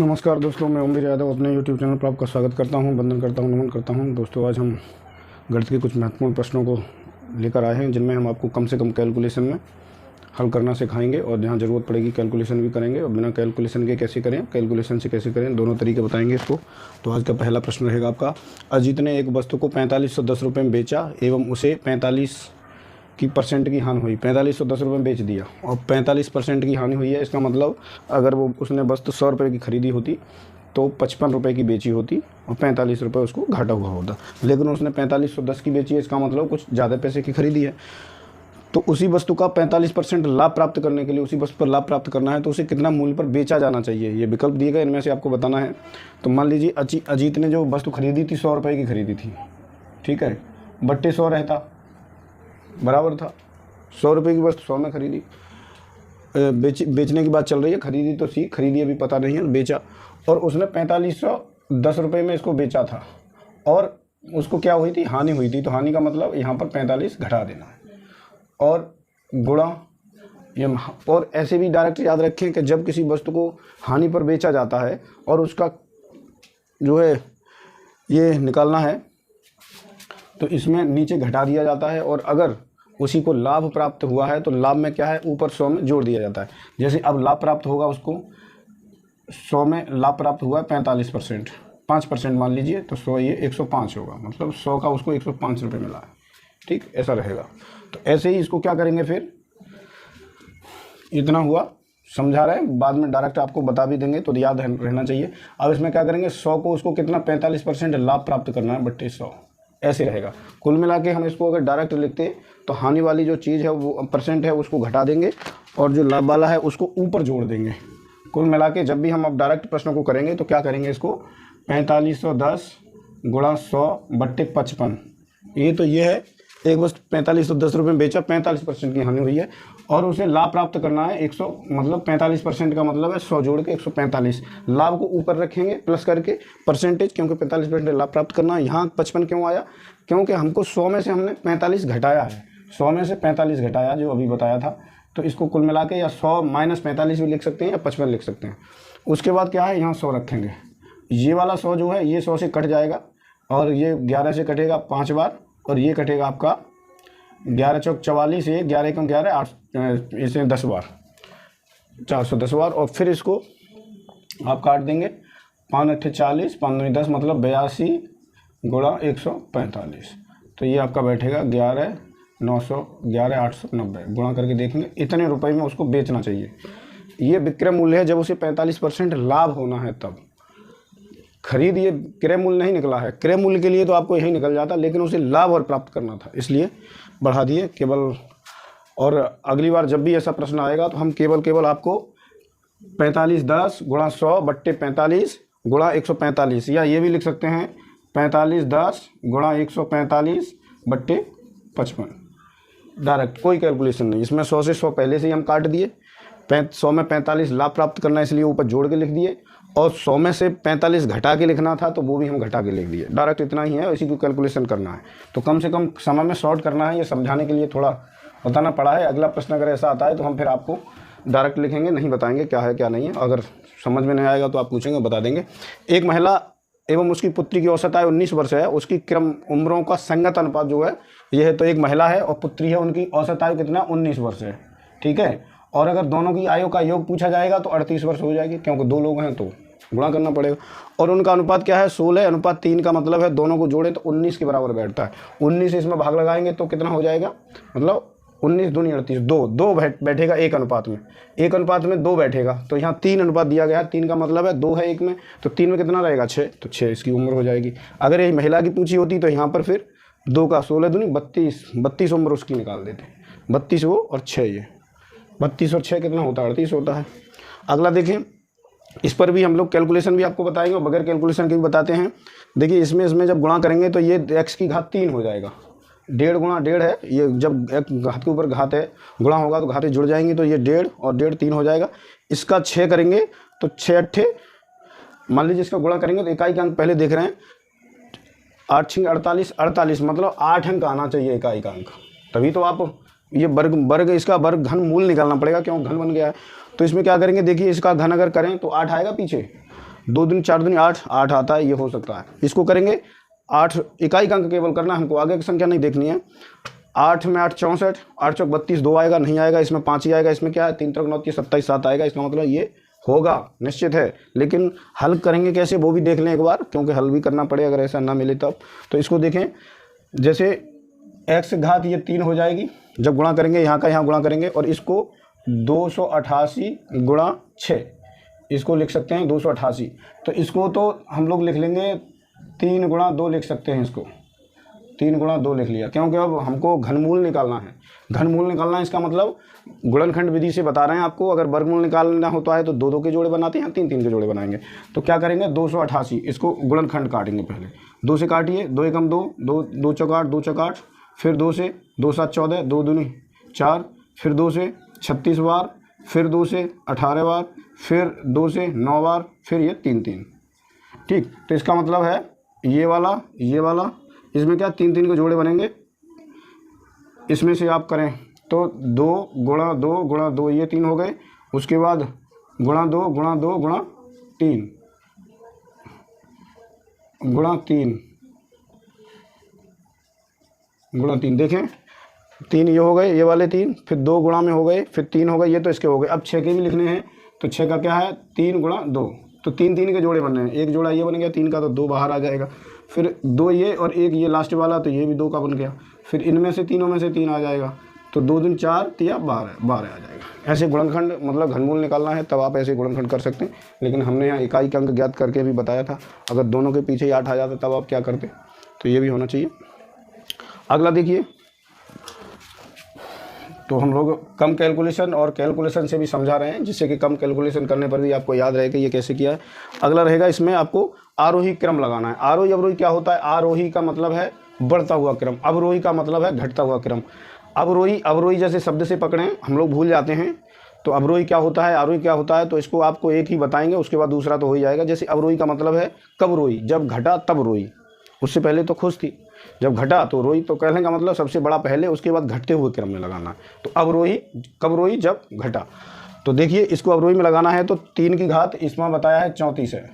नमस्कार दोस्तों, मैं ओमवीर यादव अपने YouTube चैनल पर आपका स्वागत करता हूं, वंदन करता हूं, नमन करता हूं। दोस्तों, आज हम गणित के कुछ महत्वपूर्ण प्रश्नों को लेकर आए हैं, जिनमें हम आपको कम से कम कैलकुलेशन में हल करना सिखाएंगे और जहां ज़रूरत पड़ेगी कैलकुलेशन भी करेंगे और बिना कैलकुलेशन के कैसे करें, कैलकुलेशन से कैसे करें, दोनों तरीके बताएंगे इसको। तो आज का पहला प्रश्न रहेगा आपका, अजीत ने एक वस्तु को 4510 रुपये में बेचा एवं उसे 45% की हानि हुई। 4510 रुपये में बेच दिया और 45% की हानि हुई है। इसका मतलब अगर वो उसने वस्तु 100 रुपये की खरीदी होती तो 55 रुपये की बेची होती और 45 रुपये उसको घाटा हुआ होता, लेकिन उसने 4510 की बेची है। इसका मतलब कुछ ज़्यादा पैसे की खरीदी है। तो उसी वस्तु का 45% लाभ प्राप्त करने के लिए, उसी वस्तु पर लाभ प्राप्त करना है तो उसे कितना मूल्य पर बेचा जाना चाहिए, ये विकल्प दिए गए, इनमें से आपको बताना है। तो मान लीजिए अजीत ने जो वस्तु खरीदी थी 100 रुपये की खरीदी थी, ठीक है, बट्टे 100 रहता, बराबर था। 100 रुपये की वस्तु 100 में खरीदी, बेचने की बात चल रही है। खरीदी तो सी, खरीदी अभी पता नहीं है, बेचा और उसने 4510 रुपये में इसको बेचा था और उसको क्या हुई थी, हानि हुई थी। तो हानि का मतलब यहाँ पर 45 घटा देना है और गुणा ये। और ऐसे भी डायरेक्ट याद रखें कि जब किसी वस्तु को हानि पर बेचा जाता है और उसका जो है ये निकालना है तो इसमें नीचे घटा दिया जाता है, और अगर उसी को लाभ प्राप्त हुआ है तो लाभ में क्या है, ऊपर 100 में जोड़ दिया जाता है। जैसे अब लाभ प्राप्त होगा, उसको 100 में लाभ प्राप्त हुआ है 45%, 5% मान लीजिए, तो 100 ये 105 होगा, मतलब 100 का उसको 105 रुपये मिला है। ठीक, ऐसा रहेगा। तो ऐसे ही इसको क्या करेंगे, फिर इतना हुआ, समझा रहे हैं, बाद में डायरेक्ट आपको बता भी देंगे तो याद रहना चाहिए। अब इसमें क्या करेंगे, 100 को उसको कितना 45% लाभ प्राप्त करना है बट्टे 100, ऐसे रहेगा। कुल मिला के हम इसको अगर डायरेक्ट लिखते तो हानि वाली जो चीज़ है वो परसेंट है उसको घटा देंगे और जो लाभ वाला है उसको ऊपर जोड़ देंगे। कुल मिला के जब भी हम अब डायरेक्ट प्रश्नों को करेंगे तो क्या करेंगे, इसको 4510 गुणा 100 बट्टे 55। ये तो ये है, एक वस्तु 4510 रुपये में बेचा, 45% की हानि हुई है और उसे लाभ प्राप्त करना है 100, मतलब 45% का मतलब है 100 जोड़ के 145। लाभ को ऊपर रखेंगे प्लस करके परसेंटेज, क्योंकि 45% लाभ प्राप्त करना है। यहाँ 55 क्यों आया, क्योंकि हमको 100 में से हमने 45 घटाया है, 100 में से 45 घटाया जो अभी बताया था। तो इसको कुल मिला के या 100 माइनस 45 भी लिख सकते हैं या 55 लिख सकते हैं। उसके बाद क्या है, यहाँ 100 रखेंगे, ये वाला 100 जो है ये 100 से कट जाएगा और ये 11 से कटेगा 5 बार और ये कटेगा आपका 11 चौक 44, ये 11 कम 11 8, इसे 10 बार, 410 बार। और फिर इसको आप काट देंगे, 5 अट्ठे 40, 5 दूनी 10, मतलब 82 गुणा 145। तो ये आपका बैठेगा 11,900, 11,890 गुणा करके देखेंगे इतने रुपए में उसको बेचना चाहिए। ये विक्रय मूल्य है जब उसे 45% लाभ होना है तब। खरीद ये क्रय मूल्य नहीं निकला है, क्रय मूल्य के लिए तो आपको यही निकल जाता, लेकिन उसे लाभ और प्राप्त करना था, इसलिए बढ़ा दिए केवल। और अगली बार जब भी ऐसा प्रश्न आएगा तो हम केवल आपको 4510 गुणा 100 बट्टे 45 गुणा 145, या ये भी लिख सकते हैं 4510 गुणा 145 बट्टे 55, डायरेक्ट, कोई कैलकुलेशन नहीं। इसमें 100 से 100 पहले से ही हम काट दिए, 100 में 45 लाभ प्राप्त करना इसलिए ऊपर जोड़ के लिख दिए, और 100 में से 45 घटा के लिखना था तो वो भी हम घटा के लिख दिए। डायरेक्ट इतना ही है, इसी को कैलकुलेशन करना है। तो कम से कम समय में शॉर्ट करना है, ये समझाने के लिए थोड़ा बताना पड़ा है। अगला प्रश्न अगर ऐसा आता है तो हम फिर आपको डायरेक्ट लिखेंगे, नहीं बताएंगे क्या है क्या नहीं है। अगर समझ में नहीं आएगा तो आप पूछेंगे, बता देंगे। एक महिला एवं उसकी पुत्री की औसत आयु 19 वर्ष है, उसकी क्रम उम्रों का संगत अनुपात जो है ये है। तो एक महिला है और पुत्री है, उनकी औसत आयु कितना, 19 वर्ष है, ठीक है। और अगर दोनों की आयु का योग पूछा जाएगा तो 38 वर्ष हो जाएगी, क्योंकि 2 लोग हैं तो गुणा करना पड़ेगा। और उनका अनुपात क्या है, 16:3 का मतलब है दोनों को जोड़े तो 19 के बराबर बैठता है। 19 से इसमें भाग लगाएंगे तो कितना हो जाएगा, मतलब 19 दूनी 38, 2 बैठेगा एक अनुपात में, एक अनुपात में 2 बैठेगा। तो यहाँ 3 अनुपात दिया गया है, 3 का मतलब है 2 है एक में, तो 3 में कितना रहेगा, 6, तो 6 इसकी उम्र हो जाएगी। अगर ये महिला की पूछी होती तो यहाँ पर फिर 2 का 16 दूनी 32 उम्र उसकी निकाल देते, 32 वो और 6 ये, 32 और 6 कितना होता है, 38 होता है। अगला देखें, इस पर भी हम लोग कैलकुलेशन भी आपको बताएंगे और बगैर कैलकुलेशन के भी बताते हैं। देखिए इसमें जब गुणा करेंगे तो ये x की घात 3 हो जाएगा, 1.5 गुणा 1.5 है, ये जब एक घात के ऊपर घात है गुणा होगा तो घातें जुड़ जाएंगी, तो ये 1.5 और 1.5 3 हो जाएगा। इसका 6 करेंगे तो 6 अट्ठे, मान लीजिए इसका गुणा करेंगे तो इकाई का अंक पहले देख रहे हैं, 8 6 48, 48 मतलब 8 अंक आना चाहिए इकाई का अंक, तभी तो आप ये वर्ग इसका वर्ग घन मूल निकालना पड़ेगा, क्यों घन बन गया है। तो इसमें क्या करेंगे, देखिए इसका घन अगर करें तो 8 आएगा पीछे, 2 दूनी 4 दूनी 8, 8 आता है, ये हो सकता है। इसको करेंगे 8 इकाई का अंक केवल करना है हमको, आगे की संख्या नहीं देखनी है। 8 में 8 64, 8 चौक 32, 2 आएगा, नहीं आएगा, इसमें 5 ही आएगा। इसमें क्या है 3 त्रिक 9 27, 7 आएगा। इसका मतलब ये होगा, निश्चित है। लेकिन हल करेंगे कैसे वो भी देख लें एक बार, क्योंकि हल भी करना पड़े अगर ऐसा ना मिले तब। तो इसको देखें, जैसे x घात ये 3 हो जाएगी जब गुणा करेंगे, यहाँ का यहाँ गुणा करेंगे, और इसको 288 गुणा 6 इसको लिख सकते हैं 288। तो इसको तो हम लोग लिख लेंगे 3 गुणा 2 लिख सकते हैं। इसको 3 गुणा 2 लिख लिया, क्योंकि अब हमको घनमूल निकालना है। घनमूल निकालना है, इसका मतलब गुणनखंड विधि से बता रहे हैं आपको। अगर वर्गमूल निकालना होता है तो 2 के जोड़े बनाते हैं, 3 के जोड़े बनाएंगे। तो क्या करेंगे 288, इसको गुणनखंड काटेंगे। पहले 2 से काटिए, 2 एकम 2, 2 चौक 8, 2 चौक 8, फिर 2 से 2 7 14, 2 दूनी 4, फिर 2 से 36 बार, फिर 2 से 18 बार, फिर 2 से 9 बार, फिर ये 3 ठीक। तो इसका मतलब है ये वाला इसमें क्या 3 के जोड़े बनेंगे। इसमें से आप करें तो 2 गुणा 2 गुणा 2 ये 3 हो गए। उसके बाद गुणा 2 गुणा 2 गुणा 3 गुणा 3 गुणा 3, देखें 3 ये हो गए, ये वाले 3, फिर 2 गुणा में हो गए, फिर 3 हो गए, ये तो इसके हो गए। अब 6 के भी लिखने हैं, तो 6 का क्या है 3 गुणा 2, तो 3 के जोड़े बनने हैं। एक जोड़ा ये बन गया 3 का, तो 2 बाहर आ जाएगा। फिर 2 ये और 1 ये लास्ट वाला, तो ये भी 2 का बन गया। फिर इनमें से तीनों में से 3 आ जाएगा, तो 2 दूनी 4, 3 12 आ जाएगा। ऐसे गुणनखंड मतलब घनमूल निकालना है तब आप ऐसे गुणनखंड कर सकते हैं। लेकिन हमने यहाँ इकाई का अंक ज्ञात करके भी बताया था। अगर दोनों के पीछे ही 8 आ जाता तब आप क्या करते, तो ये भी होना चाहिए। अगला देखिए, तो हम लोग कम कैलकुलेशन और कैलकुलेशन से भी समझा रहे हैं, जिससे कि कम कैलकुलेशन करने पर भी आपको याद रहे कि ये कैसे किया है। अगला रहेगा, इसमें आपको आरोही क्रम लगाना है। आरोही अवरोही क्या होता है? आरोही का मतलब है बढ़ता हुआ क्रम, अवरोही का मतलब है घटता हुआ क्रम। अवरोही जैसे शब्द से पकड़ें हम लोग भूल जाते हैं। तो अवरोही क्या होता है, आरोही क्या होता है, तो इसको आपको एक ही बताएंगे, उसके बाद दूसरा तो हो ही जाएगा। जैसे अवरोही का मतलब है कब रोई, जब घटा तब रोई, उससे पहले तो खुश थी, जब घटा तो रोई। तो कहने का मतलब सबसे बड़ा पहले, उसके बाद घटते हुए क्रम में लगाना है। तो अवरोही कब रोई, जब घटा। तो देखिए इसको अवरोही में लगाना है, तो 3 की घात इसमें बताया है 34 है,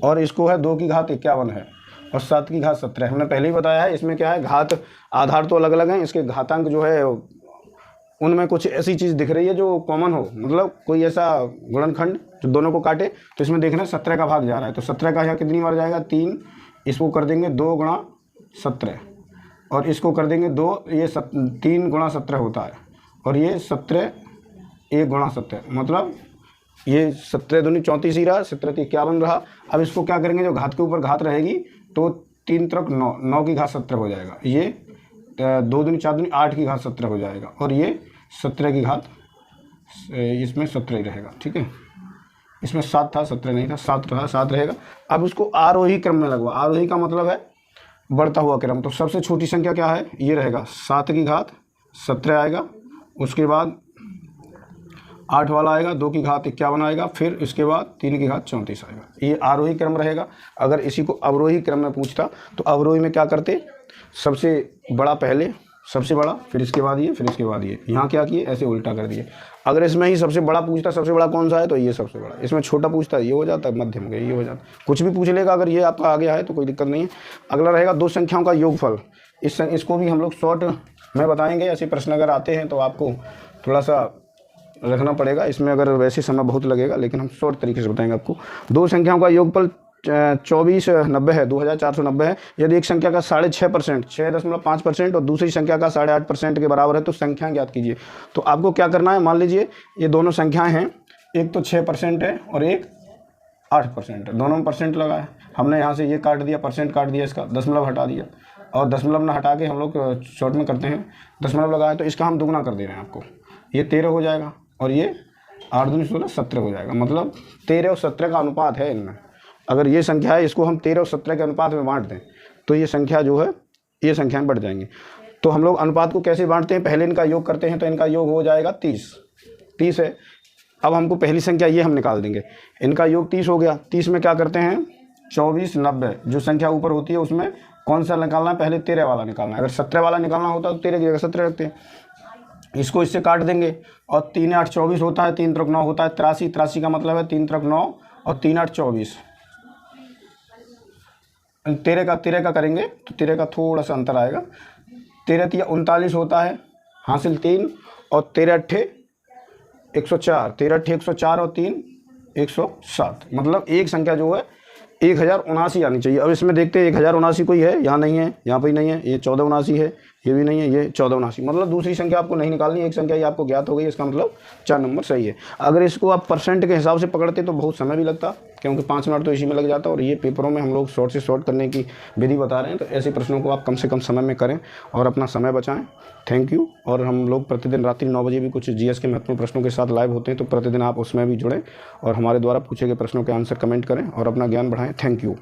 और इसको है 2 की घात 51 है, और 7 की घात 17 हमने पहले ही बताया है। इसमें क्या है, घात आधार तो अलग अलग हैं, इसके घातांक जो है उनमें कुछ ऐसी चीज़ दिख रही है जो कॉमन हो, मतलब कोई ऐसा गुणनखंड जो दोनों को काटे। तो इसमें देखना 17 का भाग जा रहा है, तो 17 का यहाँ कितनी बार जाएगा 3, इसको कर देंगे 2 गुणा 17, और इसको कर देंगे 2, ये 3 गुणा 17 होता है, और ये 17 1 गुणा 17, मतलब ये 17 दूनी 34 ही रहा, 17 की 51 रहा। अब इसको क्या करेंगे, जो घात के ऊपर घात रहेगी तो 3 त्रिक 9, 9 की घात 17 हो जाएगा। ये 2 दूनी 4 दूनी 8 की घात 17 हो जाएगा, और ये 17 की घात, इसमें 17 ही रहेगा। ठीक है, इसमें 7 था, 17 नहीं था, 7 रहा, 7 रहेगा। अब उसको आरोही क्रम में लगवा। आरोही का मतलब है बढ़ता हुआ क्रम। तो सबसे छोटी संख्या क्या है, ये रहेगा 7 की घात 17 आएगा, उसके बाद 8 वाला आएगा, 2 की घात 51 आएगा, फिर इसके बाद 3 की घात 34 आएगा। ये आरोही क्रम रहेगा। अगर इसी को अवरोही क्रम में पूछता तो अवरोही में क्या करते, सबसे बड़ा पहले, सबसे बड़ा, फिर इसके बाद ये, फिर इसके बाद ये। यहाँ क्या किए, ऐसे उल्टा कर दिए। अगर इसमें ही सबसे बड़ा पूछता, सबसे बड़ा कौन सा है, तो ये सबसे बड़ा। इसमें छोटा पूछता है, ये हो जाता है, मध्यम गया, ये हो जाता है। कुछ भी पूछ लेगा, अगर ये आपका आ गया है तो कोई दिक्कत नहीं है। अगला रहेगा 2 संख्याओं का योगफल। इसको भी हम लोग शॉर्ट में बताएंगे। ऐसे प्रश्न अगर आते हैं तो आपको थोड़ा सा रखना पड़ेगा, इसमें अगर वैसे समय बहुत लगेगा, लेकिन हम शॉर्ट तरीके से बताएंगे आपको। 2 संख्याओं का योगफल 2490 है, 2490 है। यदि एक संख्या का 6.5%, 6.5% और दूसरी संख्या का 8.5% के बराबर है तो संख्या ज्ञात कीजिए। तो आपको क्या करना है, मान लीजिए ये दोनों संख्याएं हैं, एक तो 6% है और एक 8% है, दोनों में परसेंट लगा है। हमने यहाँ से ये काट दिया, परसेंट काट दिया, इसका दशमलव हटा दिया, और दशमलव ना हटा के हम लोग शॉर्ट में करते हैं, दशमलव लगाए तो इसका हम दुगना कर दे रहे हैं आपको। ये 13 हो जाएगा, और ये 8 दूनी 16, 17 हो जाएगा। मतलब 13 और 17 का अनुपात है इनमें। अगर ये संख्या है, इसको हम 13 और 17 के अनुपात में बांट दें तो ये संख्या जो है, ये संख्याएं बढ़ जाएंगी। तो हम लोग अनुपात को कैसे बांटते हैं, पहले इनका योग करते हैं, तो इनका योग हो जाएगा 30 है। अब हमको पहली संख्या ये हम निकाल देंगे, इनका योग 30 हो गया। 30 में क्या करते हैं, 2490, जो संख्या ऊपर होती है उसमें कौन सा निकालना है, पहले 13 वाला निकालना है। अगर 17 वाला निकालना होता तो 13 की जगह 17 रखते हैं। इसको इससे काट देंगे, और 3 8 24 होता है, 3 त्रिक 9 होता है, 83 का मतलब है 3 त्रिक 9 और 3 8 24, 13 का करेंगे तो 13 का थोड़ा सा अंतर आएगा। 13 तिया 39 होता है, हासिल 3, और 13 अट्ठे 104, 13 अट्ठे 104 और 3 107, मतलब एक संख्या जो है 1079 आनी चाहिए। अब इसमें देखते हैं 1079 कोई है, यहाँ नहीं है, यहाँ पर नहीं है, ये 1479 है, ये भी नहीं है, ये 1479, मतलब दूसरी संख्या आपको नहीं निकालनी, एक संख्या ही आपको ज्ञात हो गई, इसका मतलब 4 नंबर सही है। अगर इसको आप परसेंट के हिसाब से पकड़ते तो बहुत समय भी लगता, क्योंकि 5 मिनट तो इसी में लग जाता, और ये पेपरों में हम लोग शॉर्ट से शॉर्ट करने की विधि बता रहे हैं, तो ऐसे प्रश्नों को आप कम से कम समय में करें और अपना समय बचाएं। Thank you. और हम लोग प्रतिदिन रात्रि 9 बजे भी कुछ जीएस के महत्वपूर्ण प्रश्नों के साथ लाइव होते हैं, तो प्रतिदिन आप उसमें भी जुड़ें और हमारे द्वारा पूछे गए प्रश्नों के आंसर कमेंट करें और अपना ज्ञान बढ़ाएं। Thank you.